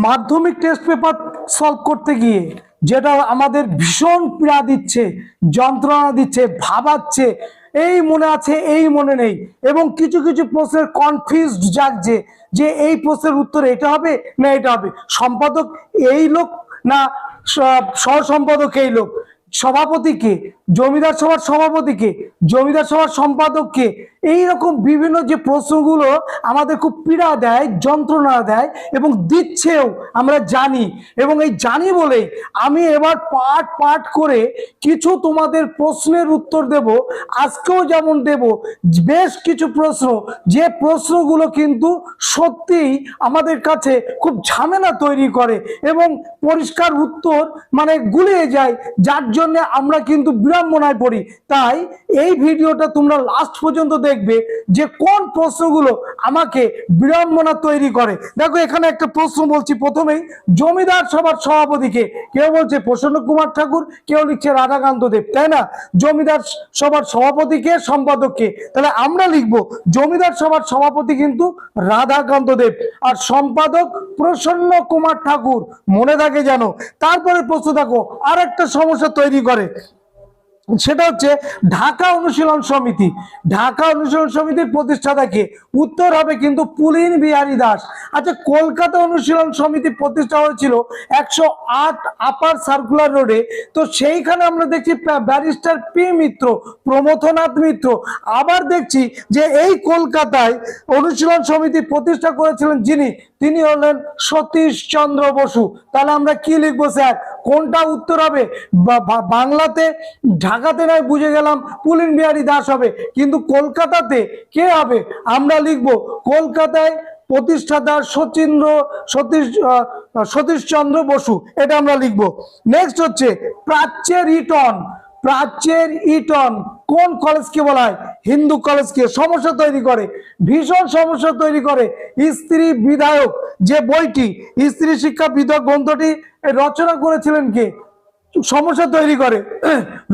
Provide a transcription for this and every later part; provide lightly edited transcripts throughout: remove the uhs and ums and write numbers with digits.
মাধ্যমিক test paper solve করতে গিয়ে যেটা আমাদের ভীষণ পীড়া দিচ্ছে, যন্ত্রণা দিচ্ছে, ভাবাচ্ছে, এই মনে আছে এই মনে নেই, এবং কিছু কিছু প্রশ্নের কনফিউজড জাগছে যে এই প্রশ্নের উত্তর এটা হবে না এটা হবে, সম্পাদক এই লোক না সহ সম্পাদক এই লোক, সভাপতিকে, জমিদার সভার সভাপতিকে, জমিদার সভার সম্পাদককে, এইরকম বিভিন্ন যে প্রশ্নগুলো আমাদের খুব পীড়া দেয়, যন্ত্রণা দেয় এবং দিচ্ছেও আমরা জানি। এবং এই জানি বলেই আমি এবার পাঠ পাঠ করে কিছু তোমাদের প্রশ্নের উত্তর দেব। আজকেও যেমন দেব বেশ কিছু প্রশ্ন, যে প্রশ্নগুলো কিন্তু সত্যিই আমাদের কাছে খুব ঝামেলা তৈরি করে এবং পরিষ্কার উত্তর মানে গুলিয়ে যায়, যার জন্য আমরা কিন্তু বিড়ম্বনায় পড়ি। তাই এই ভিডিওটা তোমরা লাস্ট পর্যন্ত দেখবে যে কোন প্রশ্নগুলো আমাকে বিড়ম্বনা তৈরি করে। দেখো এখানে একটা প্রশ্ন বলছি প্রথমেই, জমিদার সভার সভাপতিকে, কেউ বলছে প্রসন্ন কুমার ঠাকুর, কেউ লিখছে রাধাকান্ত দেব, তাই না? জমিদার সভার সভাপতিকে, সম্পাদককে, তাহলে আমরা লিখবো জমিদার সভার সভাপতি কিন্তু রাধাকান্ত দেব আর সম্পাদক প্রসন্ন কুমার ঠাকুর, মনে থাকে যেন। তারপরে প্রশ্ন দেখো আর একটা সমস্যা তৈরি করে, সেটা হচ্ছে ঢাকা অনুশীলন সমিতি। ঢাকা অনুশীলন সমিতির প্রতিষ্ঠাতাকে, উত্তর হবে কিন্তু পুলিন বিহারী দাস। আচ্ছা, কলকাতা অনুশীলন সমিতি প্রতিষ্ঠা হয়েছিল 108 আপার সার্কুলার রোডে, তো সেইখানে আমরা দেখছি ব্যারিস্টার পি মিত্র, প্রমথনাথ মিত্র। আবার দেখছি যে এই কলকাতায় অনুশীলন সমিতি প্রতিষ্ঠা করেছিলেন যিনি, তিনি হলেন সতীশ চন্দ্র বসু। তাহলে আমরা কি লিখবো স্যার, কোনটা উত্তর হবে? বাংলাতে ঢাকাতে নয় বুঝে গেলাম পুলিন বিহারী দাস হবে, কিন্তু কলকাতাতে কে হবে? আমরা লিখবো কলকাতায় প্রতিষ্ঠাতা সতীশ চন্দ্র বসু, এটা আমরা লিখবো। নেক্সট হচ্ছে প্রাচ্যের ইটন। প্রাচ্যের ইটন কোন কলেজকে বলা হয়? হিন্দু কলেজকে। সমস্যা তৈরি করে, ভীষণ সমস্যা তৈরি করে। স্ত্রী বিধায়ক যে বইটি, স্ত্রী শিক্ষা বিধায়ক গ্রন্থটি রচনা করেছিলেন কে? সমস্যা তৈরি করে,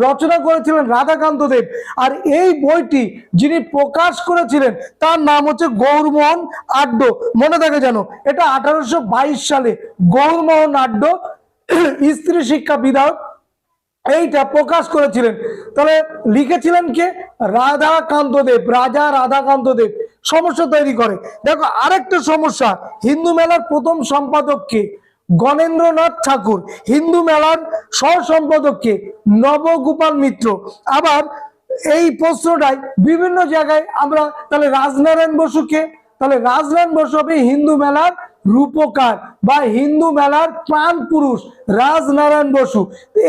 রচনা করেছিলেন রাধাকান্ত দেব। আর এই বইটি যিনি প্রকাশ করেছিলেন তার নাম হচ্ছে গৌরমোহন আড্ড, মনে থাকে যেন। এটা 1822 সালে গৌরমোহন আড্ড স্ত্রী শিক্ষা বিধায়ক এইটা প্রকাশ করেছিলেন। তাহলে লিখেছিলেন কে? রাধাকান্ত দেব, রাজা রাধাকান্ত দেব। সমস্যা তৈরি করে। দেখো আরেকটা সমস্যা, হিন্দু মেলার প্রথম সম্পাদককে? গণেন্দ্রনাথ ঠাকুর। হিন্দু মেলার সহ সম্পাদককে? নবগোপাল মিত্র। আবার এই প্রশ্নটাই বিভিন্ন জায়গায় আমরা, তাহলে রাজনারায়ণ বসুকে, তাহলে রাজনারায়ণ বসু হবে হিন্দু মেলার রূপকার বা হিন্দু মেলার প্রাণ পুরুষ রাজনারায়ণ বসু।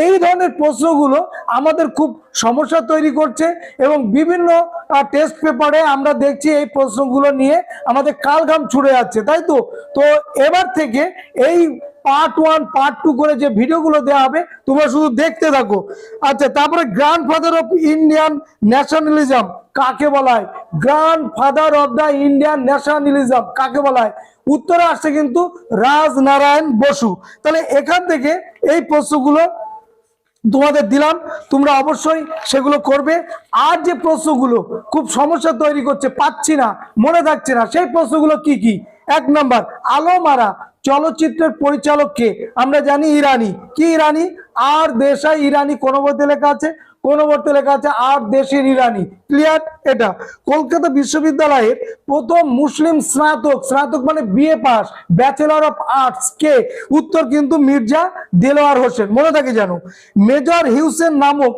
এই ধরনের প্রশ্নগুলো আমাদের খুব সমস্যা তৈরি করছে এবং বিভিন্ন টেস্ট পেপারে আমরা দেখছি এই প্রশ্নগুলো নিয়ে আমাদের কালঘাম ছুটে যাচ্ছে, তাই তো? তো এবার থেকে এই পার্ট 1 পার্ট 2 করে যে ভিডিওগুলো দেওয়া হবে তোমরা শুধু দেখতে থাকো। আচ্ছা, তারপরে গ্র্যান্ডফাদার অফ ইন্ডিয়ান ন্যাশনালিজম কাকে বলা হয়? Grandfather of the Indian nationalism কাকে বলা হয়? উত্তরে আসছে কিন্তু রাজনারায়ণ বসু। তাহলে এখান থেকে এই প্রশ্নগুলো তোমাদের দিলাম, তোমরা অবশ্যই সেগুলো করবে। আর যে প্রশ্নগুলো খুব সমস্যা তৈরি করছে, পাচ্ছি না, মনে থাকছে না, সেই প্রশ্নগুলো কি কি? 1 নম্বর, আলোমারা চলচ্চিত্রের পরিচালককে? আমরা জানি ইরানি। কি ইরানি? আর দেশাই ইরানি। কোন বইতে লেখা আছে? কোন বইতে লেখা আছে আর দেশের ইরানি। ক্লিয়ার? এটা কলকাতা বিশ্ববিদ্যালয়ের প্রথম মুসলিম স্নাতক, স্নাতক মানে BA pass, bachelor of arts কে? উত্তর কিন্তু মির্জা দেলোয়ার হোসেন, মনে থাকে জানো। মেজর হিউসেন নামক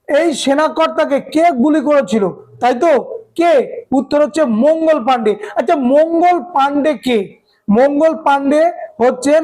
এই সেনাকর্তাকে কে গুলি করেছিল? তাই তো, কে? উত্তর হচ্ছে মঙ্গল পান্ডে। আচ্ছা, মঙ্গল পান্ডে কে? মঙ্গল পান্ডে হচ্ছেন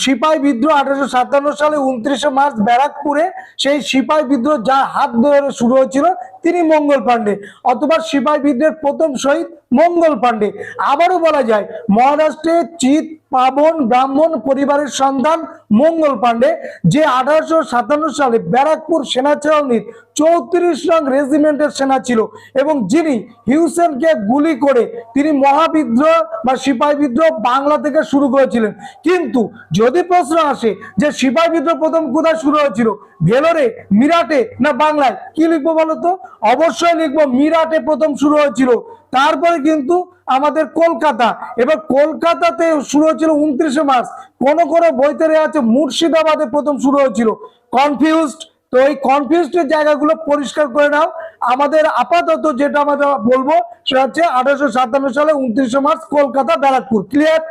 সিপাহী বিদ্রোহ 1857 সালে 29 মার্চ ব্যারাকপুরে, সেই সিপাহী বিদ্রোহ যার হাত ধরে শুরু হয়েছিল তিনি মঙ্গল পান্ডে, অথবা সিপাহী বিদ্রোহের প্রথম শহীদ মঙ্গল পান্ডে। আবারও বলা যায় মহারাষ্ট্রের চিত পাবন ব্রাহ্মণ পরিবারের সন্তান মঙ্গল পান্ডে, যে 1857 সালে ব্যারাকপুর সেনা ছাউনির 34 নং রেজিমেন্টের সেনা ছিল এবং যিনি হিউসেনকে গুলি করে তিনি মহাবিদ্রোহ বা সিপাহী বিদ্রোহ বাংলা থেকে শুরু করেছিলেন। কিন্তু যদি প্রশ্ন আসে যে সিপাহী বিদ্রোহ প্রথম কোথায় শুরু হয়েছিল, ভেলোরে, মিরাটে না বাংলায়, কি লিখবো বলো তো? অবশ্যই লিখবো মিরাটে প্রথম শুরু হয়েছিল, তারপরে কিন্তু আমাদের কলকাতা। এবার কলকাতাতে শুরু হয়েছিল 29শে মার্চ, কোন কোন বইতে আছে মুর্শিদাবাদে প্রথম শুরু হয়েছিল। কনফিউজড? তো এই কনফিউজড জায়গাগুলো পরিষ্কার করে নাও। আমাদের আপাতত যেটা আমরা বলবো সেটা হচ্ছে 1857 সালে 29শে March Kolkata Barrackpore. Clear?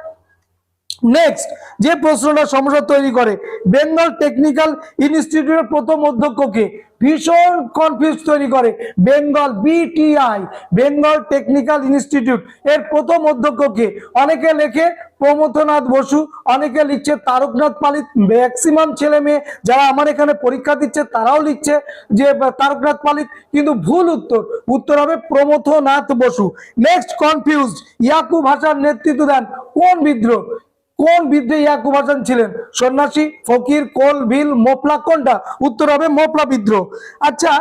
Next যে প্রশ্নটা সমস্যা তৈরি করে, বেঙ্গল টেকনিক্যাল ইনস্টিটিউটের প্রথম অধ্যক্ষকে ভীষণ কনফিউজ তৈরি করে। Bengal BTI, Bengal technical institute, এর প্রথম অধ্যক্ষকে অনেকে লেখে প্রমথনাথ বসু, অনেকে লিখছে তারকনাথ পালিত। ম্যাক্সিমাম ছেলে মেয়ে যারা আমার এখানে পরীক্ষা দিচ্ছে তারাও লিখছে যে তারকনাথ পালিত, কিন্তু ভুল উত্তর। উত্তর হবে প্রমথনাথ বসু। নেক্সট কনফিউজ, ইয়াকুব হাসান নেতৃত্ব দেন কোন বিদ্রোহ? কোন বিদ্রোহী ইয়াকুব হাসান ছিলেন? সন্ন্যাসী, ফকির, কোল, ভিল, মোপলা, কোনটা? উত্তর হবে মোপলা বিদ্রোহ। আচ্ছা,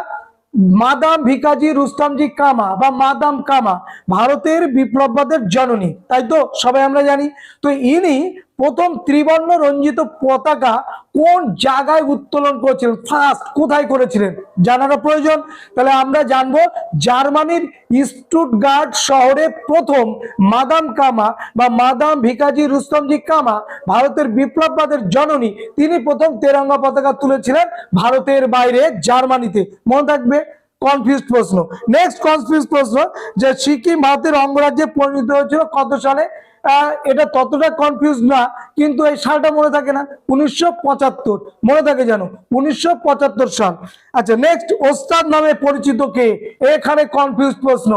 মাদাম ভিকাজি রুস্তমজি কামা বা মাদাম কামা ভারতের বিপ্লববাদের জননী, তাই তো সবাই আমরা জানি। তো ইনি প্রথম ত্রিবর্ণ রঞ্জিত পতাকা কোন জায়গায় উত্তোলন করেছিলেন? ফার্স্ট কোথায় করেছিলেন জানাটা প্রয়োজন। তাহলে আমরা জানবো জার্মানির স্টুটগার্ট শহরে প্রথম মাদাম কামা বা মাদাম ভিকাজি রুস্তমজি কামা, ভারতের বিপ্লববাদের জননী, তিনি প্রথম তেরঙ্গা পতাকা তুলেছিলেন ভারতের বাইরে জার্মানিতে। মনে থাকবে। কনফিউজ প্রশ্ন। নেক্সট কনফিউজ প্রশ্ন, যে সিকিম ভারতের অঙ্গরাজ্যে পরিণত হয়েছিল কত সালে? এটা ততটা কনফিউজ না, কিন্তু এই সালটা মনে থাকে না? 1975 মনে থাকে জানো? 1975 সাল। আচ্ছা, নেক্সট ওস্তাদ নামে পরিচিত কে? এখানে কনফিউজ প্রশ্ন।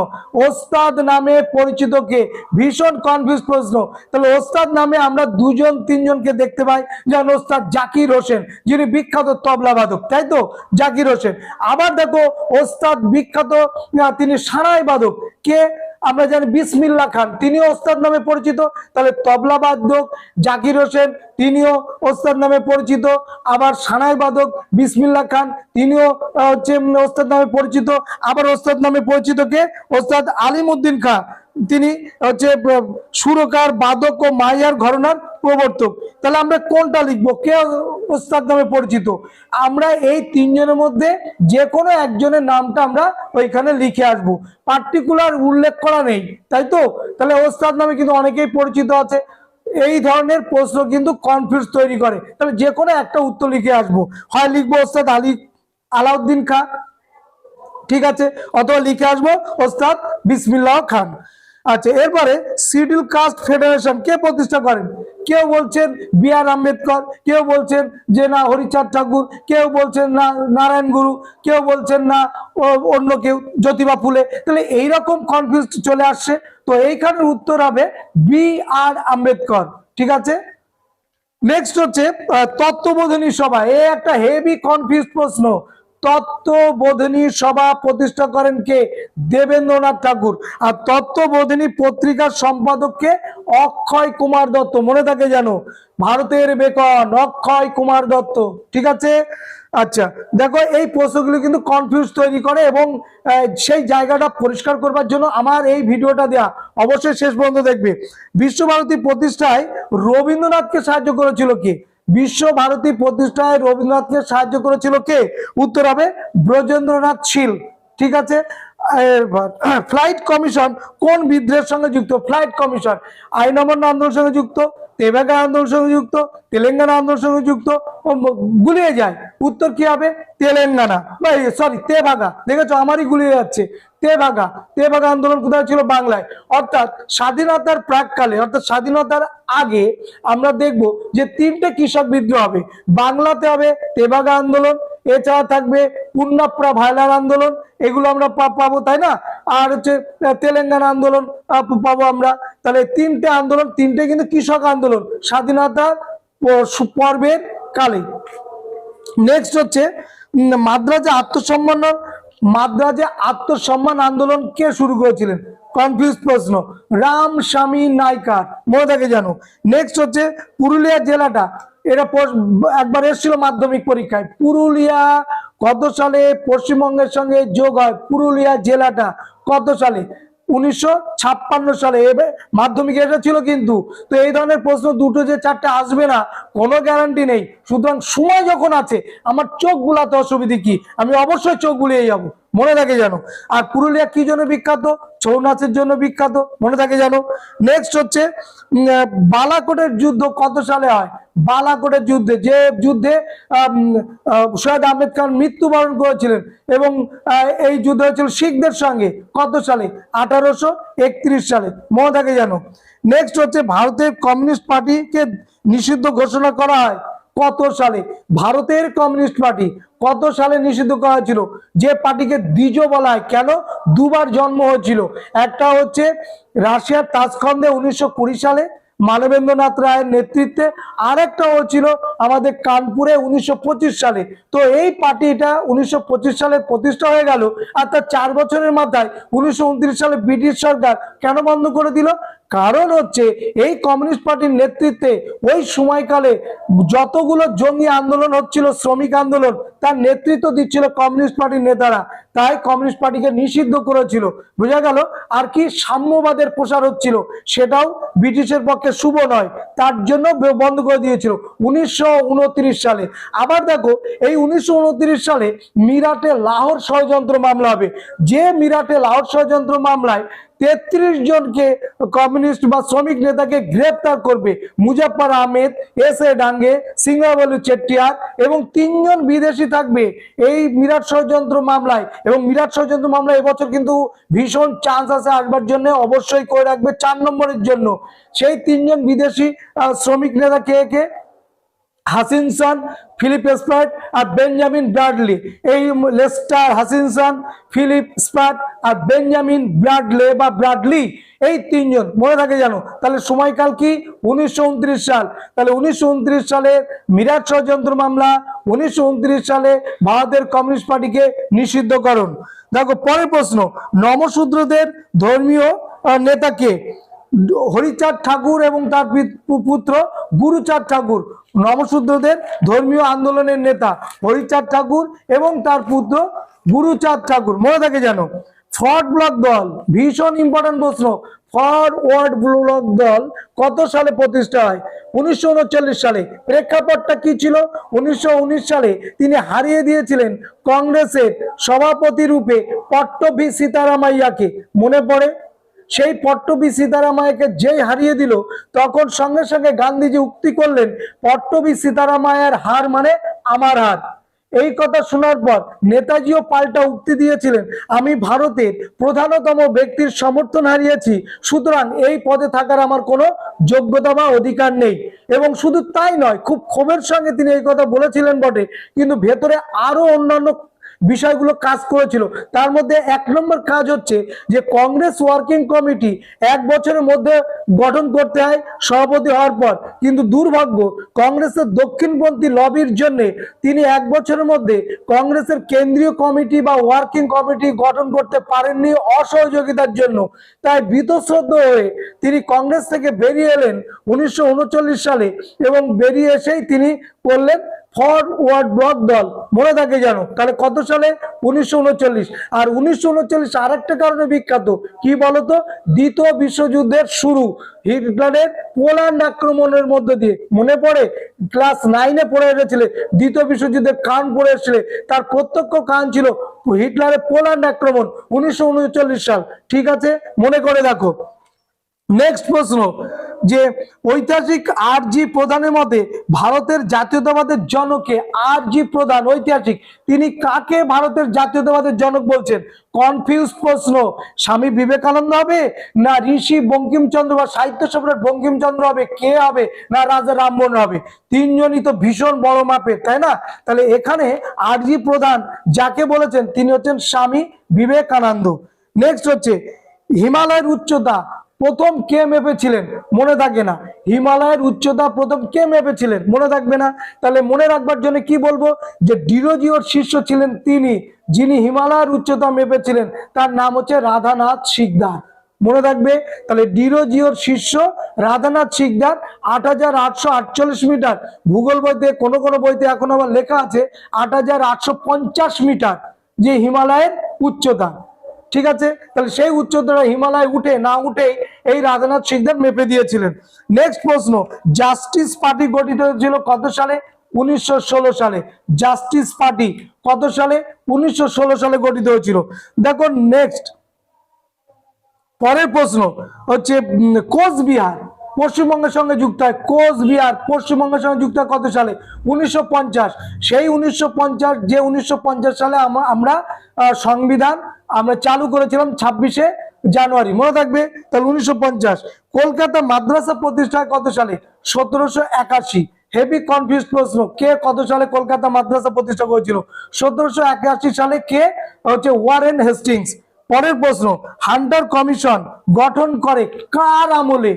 ওস্তাদ নামে পরিচিত কে? ভীষণ কনফিউজ প্রশ্ন। তাহলে ওস্তাদ নামে আমরা দুজন তিনজনকে দেখতে পাই, যেমন ওস্তাদ জাকির হোসেন, যিনি বিখ্যাত তবলা বাদক, তাই তো? জাকির হোসেন। আবার দেখো ওস্তাদ বিখ্যাত তিনি সানাই বাদক, কে? আমরা জানি বিসমিল্লাহ খান, তিনিও ওস্তাদ নামে পরিচিত। তাহলে তবলা বাদক জাকির হোসেন, তিনিও ওস্তাদ নামে পরিচিত। আবার সানাই বাদক বিসমিল্লাহ খান, তিনিও হচ্ছে ওস্তাদ নামে পরিচিত। আবার ওস্তাদ নামে পরিচিত কে? ওস্তাদ আলিমউদ্দিন খান, তিনি হচ্ছে সুরকার, বাদক ও মাইয়ার ঘরানার প্রবর্তক। তাহলে আমরা কোনটা লিখবো? কে ওস্তাদ নামে পরিচিত? আমরা এই তিনজনের মধ্যে যে কোনো একজনের নামটা আমরা ওইখানে লিখে আসবো, পার্টিকুলার উল্লেখ করা নেই, তাই তো? তাহলে ওস্তাদ নামে কিন্তু অনেকেই পরিচিত আছে। এই ধরনের প্রশ্ন কিন্তু কনফিউজ তৈরি করে। তাহলে যে কোনো একটা উত্তর লিখে আসবো, হয় লিখবো ওস্তাদ আলাউদ্দিন খান, ঠিক আছে, অথবা লিখে আসবো ওস্তাদ বিসমিল্লাহ খান। আচ্ছা, এরপরে শিডিউল কাস্ট ফেডারেশন কে প্রতিষ্ঠা করেন? কেউ বলছেন বি.আর. আম্বেদকর, কেউ বলছেন যে না হরিচাঁদ ঠাকুর, কেউ বলছেন না নারায়ণ গুরু, কেউ বলছেন না অন্য কেউ, জ্যোতিবা ফুলে। তাহলে এইরকম কনফিউজ চলে আসছে। তো এইখানের উত্তর হবে বি.আর. আম্বেদকর, ঠিক আছে। নেক্সট হচ্ছে তত্ত্ববোধিনী সভা, এই একটা হেভি কনফিউজ প্রশ্ন। তত্ত্ববোধিনী সভা প্রতিষ্ঠা করেন কে? দেবেন্দ্রনাথ ঠাকুর। আর তত্ত্ববোধিনী পত্রিকার সম্পাদক কে? অক্ষয় কুমার দত্ত। মনে থাকে জানো? ভারতের বেকন অক্ষয় কুমার দত্ত, ঠিক আছে। আচ্ছা, দেখো এই প্রশ্নগুলো কিন্তু কনফিউজ তৈরি করে, এবং সেই জায়গাটা পরিষ্কার করবার জন্য আমার এই ভিডিওটা দেয়া, অবশ্যই শেষ পর্যন্ত দেখবে। বিশ্বভারতী প্রতিষ্ঠায় রবীন্দ্রনাথকে সাহায্য করেছিল কে? বিশ্বভারতী প্রতিষ্ঠায় রবীন্দ্রনাথকে সাহায্য করেছিল কে? উত্তর হবে ব্রজেন্দ্রনাথ শীল, ঠিক আছে। ফ্লাইট কমিশন কোন বিদ্রোহের সঙ্গে যুক্ত? ফ্লাইট কমিশন আইন অমান্য আন্দোলনের সঙ্গে যুক্ত, তেভাগা আন্দোলনের সঙ্গে যুক্ত, তেলেঙ্গানা আন্দোলনের সঙ্গে যুক্ত, গুলিয়ে যায়। উত্তর কি হবে? তেলেঙ্গানা, সরি তেভাগা। দেখেছো আমারই গুলিয়ে যাচ্ছে। তেভাগা, তেভাগা আন্দোলন কোথায় ছিল? বাংলায়। অর্থাৎ স্বাধীনতার প্রাককালে, অর্থাৎ স্বাধীনতার আগে আমরা দেখব যে তিনটে কৃষক বিদ্রোহ হবে। বাংলাতে হবে তেভাগা আন্দোলন, এছাড়া থাকবে পুন্নাপ্রা ভাইলার আন্দোলন, এগুলো আমরা পাবো, তাই না? আর হচ্ছে তেলেঙ্গানা আন্দোলন পাবো আমরা। তাহলে তিনটে আন্দোলন, তিনটে কিন্তু কৃষক আন্দোলন স্বাধীনতার পর্বের কালে। নেক্সট হচ্ছে মাদ্রাজে আত্মসম্মান আন্দোলন কে শুরু করেছিলেন? কনফিউজ প্রশ্ন। রামস্বামী নাইকার, মনে থাকে জানো। নেক্সট হচ্ছে পুরুলিয়া জেলাটা, এটা একবার এসেছিল মাধ্যমিক পরীক্ষায়। পুরুলিয়া কত সালে পশ্চিমবঙ্গের সঙ্গে যোগ হয়? পুরুলিয়া জেলাটা কত সালে? 1956 সালে। মাধ্যমিকে এসেছিল কিন্তু। তো এই ধরনের প্রশ্ন দুটো যে চারটে আসবে না কোনো গ্যারান্টি নেই। সুতরাং সময় যখন আছে, আমার চোখ বুলাতে অসুবিধে কি? আমি অবশ্যই চোখ বুলিয়ে যাব, মনে থাকে জানো। আর পুরুলিয়া কি জন্য বিখ্যাত? ছৌ নাচের জন্য বিখ্যাত, মনে থাকে জানো। নেক্সট হচ্ছে বালাকোটের যুদ্ধ কত সালে হয়? বালাকোটের যুদ্ধে, যে যুদ্ধে সৈয়দ আহমেদ খান মৃত্যুবরণ করেছিলেন, এবং এই যুদ্ধ হয়েছিল শিখদের সঙ্গে, কত সালে? 1831 সালে, মনে থাকে জানো। নেক্সট হচ্ছে ভারতের কমিউনিস্ট পার্টিকে নিষিদ্ধ ঘোষণা করা হয় কত সালে? ভারতের কমিউনিস্ট পার্টি কত সালে নিষিদ্ধ করা হয়েছিল? যে পার্টিকে দ্বিজ বলা হয়, কেন? দুবার জন্ম হয়েছিল। একটা হচ্ছে রাশিয়ার তাসখন্দে 1920 সালে মানবেন্দ্রনাথ রায়ের নেতৃত্বে, আর একটা হচ্ছিল আমাদের কানপুরে 1925 সালে। তো এই পার্টিটা 1925 সালে প্রতিষ্ঠা হয়ে গেল, আর তার 4 বছরের মাথায় 1929 সালে ব্রিটিশ সরকার কেন বন্ধ করে দিল? কারণ হচ্ছে এই কমিউনিস্ট পার্টির নেতৃত্বে ওই সময়কালে যতগুলো জঙ্গি আন্দোলন হচ্ছিল, শ্রমিক আন্দোলন, তার নেতৃত্ব দিচ্ছিল কমিউনিস্ট পার্টির নেতারা, তাই কমিউনিস্ট পার্টিকে নিষিদ্ধ করেছিল। বোঝা গেল? আর কি সাম্যবাদের প্রসার হচ্ছিল, সেটাও ব্রিটিশের পক্ষে শুভ নয়, তার জন্য বন্ধ করে দিয়েছিল 1929 সালে। আবার দেখো, এই 1929 সালে মিরাটে লাহোর ষড়যন্ত্র মামলা হবে, যে মিরাটে লাহোর ষড়যন্ত্র মামলায় 33 জনকে কমিউনিস্ট বা শ্রমিক নেতাকে গ্রেপ্তার করবে। মুজাফফর আহমেদ, এস.এ. ডাঙ্গে, সিংহাবলু চেট্টিয়ার এবং 3 জন বিদেশি থাকবে এই মিরাট ষড়যন্ত্র মামলায়। এবং মিরাট ষড়যন্ত্র মামলায় এবছর কিন্তু ভীষণ চান্স আছে আসবার জন্য, অবশ্যই করে রাখবে 4 নম্বরের জন্য। সেই 3 জন বিদেশি শ্রমিক নেতা কে কে? হাসিনসন, ফিলিপ স্প্রাট আর বেঞ্জামিন ব্রাডলি। এই লেস্টার হাসিনসন, ফিলিপ স্প্রাট আর বেঞ্জামিন ব্রাডলে বা ব্রাডলি, এই 3 জন, মনে থাকে জানো। তাহলে সময়কাল কি? 1929 সাল। তাহলে 1929 সালে মিরাট ষড়যন্ত্র মামলা, 1929 সালে ভারতের কমিউনিস্ট পার্টিকে নিষিদ্ধকরণ। দেখো পরের প্রশ্ন, নমশূদ্রদের ধর্মীয় নেতা কে? হরিচাঁদ ঠাকুর এবং তার পুত্র গুরুচাঁদ ঠাকুর। নমশূদ্রদের ধর্মীয় আন্দোলনের নেতা হরিচাঁদ ঠাকুর এবং তার পুত্র গুরুচাঁদ ঠাকুর, মনে থাকে জানো। ফরওয়ার্ড ব্লক দল, ভীষণ ইম্পর্টেন্ট প্রশ্ন। ফরওয়ার্ড ব্লক দল কত সালে প্রতিষ্ঠা হয়? 1939 সালে। প্রেক্ষাপটটা কি ছিল? 1919 সালে তিনি হারিয়ে দিয়েছিলেন কংগ্রেসের সভাপতি রূপে পট্টভি সীতারামাইয়াকে, মনে পড়ে? সেই পট্টভি সীতারামাইয়াকে যেই হারিয়ে দিল, তখন সঙ্গে সঙ্গে গান্ধীজি উক্তি করলেন, পট্টভি সীতারামাইয়ার হার মানে আমার হার। এই কথা শোনার পর নেতাজিও পাল্টা উক্তি দিয়েছিলেন, আমি ভারতের প্রধানতম ব্যক্তির সমর্থন হারিয়েছি, সুতরাং এই পদে থাকার আমার কোনো যোগ্যতা বা অধিকার নেই। এবং শুধু তাই নয়, খুব ক্ষোভের সঙ্গে তিনি এই কথা বলেছিলেন বটে, কিন্তু ভেতরে আরো অন্যান্য বিষয়গুলো কাজ করেছিল। তার মধ্যে 1 নম্বর কাজ হচ্ছে যে কংগ্রেস ওয়ার্কিং কমিটি 1 বছরের মধ্যে গঠন করতে হয় সভাপতি হওয়ার পর, কিন্তু দুর্ভাগ্য কংগ্রেসের দক্ষিণপন্থী লবির জন্য তিনি 1 বছরের মধ্যে কংগ্রেসের কেন্দ্রীয় কমিটি বা ওয়ার্কিং কমিটি গঠন করতে পারেননি অসহযোগিতার জন্য। তাই বীতশ্রদ্ধ হয়ে তিনি কংগ্রেস থেকে বেরিয়ে এলেন 1939 সালে, এবং বেরিয়ে এসেই তিনি করলেন ফরওয়ার্ড ব্লক দল, মনে থাকে জানো। তাহলে কত সালে? 1939। আর 1939 আরেকটা কারণে বিখ্যাত, কি বলতো? দ্বিতীয় বিশ্বযুদ্ধের শুরু, হিটলারের পোল্যান্ড আক্রমণের মধ্য দিয়ে, মনে পড়ে? ক্লাস 9-এ পড়ে এসেছিলে, দ্বিতীয় বিশ্বযুদ্ধের কারণ পড়ে এসেছিলে, তার প্রত্যক্ষ কারণ ছিল হিটলারের পোল্যান্ড আক্রমণ 1939 সাল। ঠিক আছে, মনে করে দেখো। নেক্সট প্রশ্ন, যে ঐতিহাসিক আর.জি. প্রধানের মতে ভারতের জাতীয়তাবাদের জনকে? আর.জি. প্রধান ঐতিহাসিক, তিনি কাকে ভারতের জাতীয়তাবাদের জনক বলছেন? কনফিউজ প্রশ্ন। স্বামী বিবেকানন্দ হবে, না ঋষি বঙ্কিমচন্দ্র বা সাহিত্য সম্রাট বঙ্কিমচন্দ্র হবে, কে হবে, না রাজা রামমোহন হবে? 3 জনই তো ভীষণ বড় মাপের, তাই না? তাহলে এখানে আর.জি. প্রধান যাকে বলেছেন তিনি হচ্ছেন স্বামী বিবেকানন্দ। নেক্সট হচ্ছে হিমালয়ের উচ্চতা প্রথম কে মেপেছিলেন? মনে থাকে না। হিমালয়ের উচ্চতা প্রথম কে মেপেছিলেন? মনে থাকবে না। তাহলে মনে রাখবার জন্য কি বলবো, যে ডিরোজিওর শিষ্য ছিলেন তিনি, যিনি হিমালয়ের উচ্চতা মেপেছিলেন, তার নাম হচ্ছে রাধানাথ সিকদার, মনে থাকবে। তাহলে ডিরোজিওর শিষ্য রাধানাথ সিকদার 8848 মিটার। ভূগোল বইতে কোনো কোনো বইতে এখন আবার লেখা আছে 8850 মিটার যে হিমালয়ের উচ্চতা। ঠিক আছে, তাহলে সেই উচ্চতাটা হিমালয় উঠে না উঠে এই রাধানাথ সিকদার মেপে দিয়েছিলেন। নেক্সট প্রশ্ন, জাস্টিস পার্টি গঠিত হয়েছিল কত সালে? 1916 সালে। জাস্টিস পার্টি কত সালে? 1916 সালে গঠিত হয়েছিল। দেখো নেক্সট, পরের প্রশ্ন হচ্ছে কোচবিহার পশ্চিমবঙ্গের সঙ্গে যুক্ত হয়। কোচবিহার পশ্চিমবঙ্গের সঙ্গে যুক্ত হয় কত সালে? 1950। সেই 1950, যে 1950 সালে আমরা সংবিধান আমরা চালু করেছিলাম 26শে জানুয়ারি, মনে থাকবে। তাহলে 1950। কলকাতা মাদ্রাসা প্রতিষ্ঠা হয় কত সালে? 1781। হেভি কনফিউজ প্রশ্ন, কে কত সালে কলকাতা মাদ্রাসা প্রতিষ্ঠা করেছিল? 1781 সালে। কে? হচ্ছে ওয়ারেন হেস্টিংস। পরের প্রশ্ন, হান্টার কমিশন গঠন করে কার আমলে?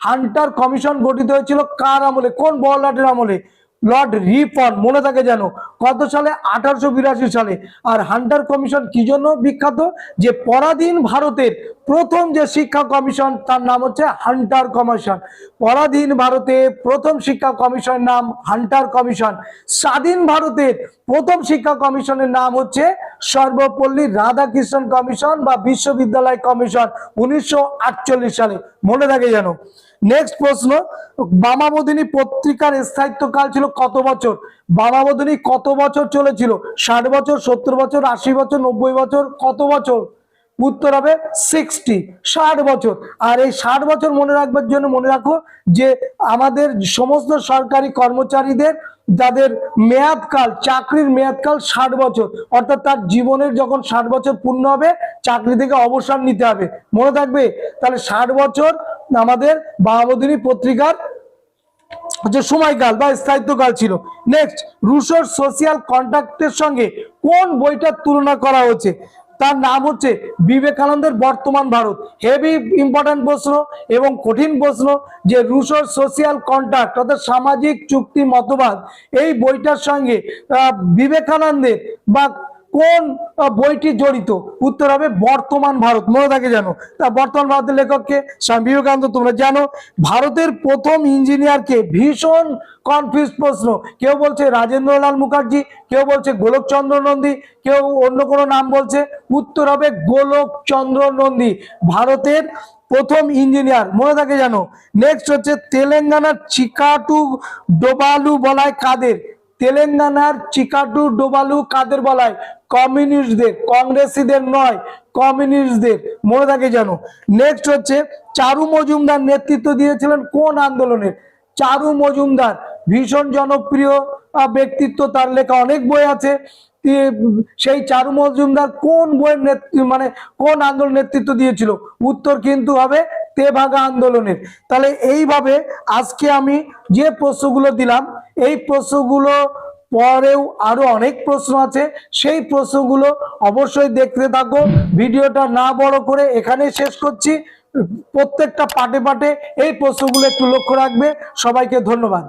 হান্টার কমিশন গঠিত হয়েছিল কার আমলে? কোন বড়লাটের আমলে? লর্ড রিপন, মনে থাকে যেন। কত সালে? 1882 সালে। আর হান্টার কমিশন কি জন্য বিখ্যাত? যে পরাধীন ভারতের প্রথম যে শিক্ষা কমিশন তার নাম হচ্ছে হান্টার কমিশন। পরাধীন ভারতে প্রথম শিক্ষা কমিশনের নাম হান্টার কমিশন। স্বাধীন ভারতের প্রথম শিক্ষা কমিশনের নাম হচ্ছে সর্বপল্লী রাধাকৃষ্ণন কমিশন বা বিশ্ববিদ্যালয় কমিশন, 1948 সালে, মনে থাকে যেন। নেক্সট প্রশ্ন, বামাবোধিনী পত্রিকার স্থায়িত্বকাল ছিল কত বছর? বামাবোধিনী কত বছর চলেছিল? 60 বছর, 70 বছর, 80 বছর, 90 বছর, কত বছর? উত্তর হবে 60 বছর। আর এই 60 বছর মনে রাখবার জন্য মনে রাখো যে আমাদের সমস্ত সরকারি কর্মচারীদের যাদের মেয়াদকাল, চাকরির মেয়াদকাল 60 বছর, অর্থাৎ তার জীবনের যখন 60 বছর পূর্ণ হবে চাকরি থেকে অবসর নিতে হবে, মনে থাকবে। তাহলে 60 বছর আমাদের বামাবোধিনী পত্রিকার যে সময়কাল বা স্থায়িত্বকাল ছিল। নেক্সট, রুশোর সোশিয়াল কন্ট্রাক্টের সঙ্গে কোন বইটার তুলনা করা হচ্ছে? তার নাম হচ্ছে বিবেকানন্দের বর্তমান ভারত। হেভি ইম্পর্টেন্ট প্রশ্ন এবং কঠিন প্রশ্ন, যে রুশোর সোশিয়াল কন্ট্রাক্ট অর্থাৎ সামাজিক চুক্তি মতবাদ, এই বইটার সঙ্গে বিবেকানন্দের বা কোন বইটি জড়িত? উত্তর হবে বর্তমান ভারত, মনে থাকে জানো। তা বর্তমান ভারতের লেখককে স্বামী বিবেকানন্দ, তোমরা জানো। ভারতের প্রথম ইঞ্জিনিয়ারকে? ভীষণ কনফিউজ প্রশ্ন, কেউ বলছে রাজেন্দ্রলাল মুখার্জি, কেউ বলছে গোলকচন্দ্র নন্দী, কেউ অন্য কোনো নাম বলছে। উত্তর হবে গোলকচন্দ্র নন্দী, ভারতের প্রথম ইঞ্জিনিয়ার, মনে থাকে জানো। নেক্সট হচ্ছে তেলেঙ্গানার চিকাটু ডোবালু বলায় কাদের? তেলেঙ্গানার চিকাটু ডোবালু কাদের বলায়? কমিউনিস্টদের, কংগ্রেসীদের নয়, কমিউনিস্টদের, মনে থাকে জানো। নেক্সট হচ্ছে চারু মজুমদার নেতৃত্ব দিয়েছিলেন কোন আন্দোলনের? চারু মজুমদার ভীষণ জনপ্রিয় ব্যক্তিত্ব, তার লেখা অনেক বই আছে। সেই চারু মজুমদার কোন বইয়ের মানে কোন আন্দোলন নেতৃত্ব দিয়েছিল? উত্তর কিন্তু হবে তেভাগা আন্দোলনের। তাহলে এইভাবে আজকে আমি যে প্রশ্নগুলো দিলাম, এই প্রশ্নগুলো পরেও আরো অনেক প্রশ্ন আছে, সেই প্রশ্নগুলো অবশ্যই দেখতে থাকো। ভিডিওটা না বড় করে এখানেই শেষ করছি। প্রত্যেকটা পাটে পাটে এই প্রশ্নগুলো একটু লক্ষ্য রাখবে। সবাইকে ধন্যবাদ।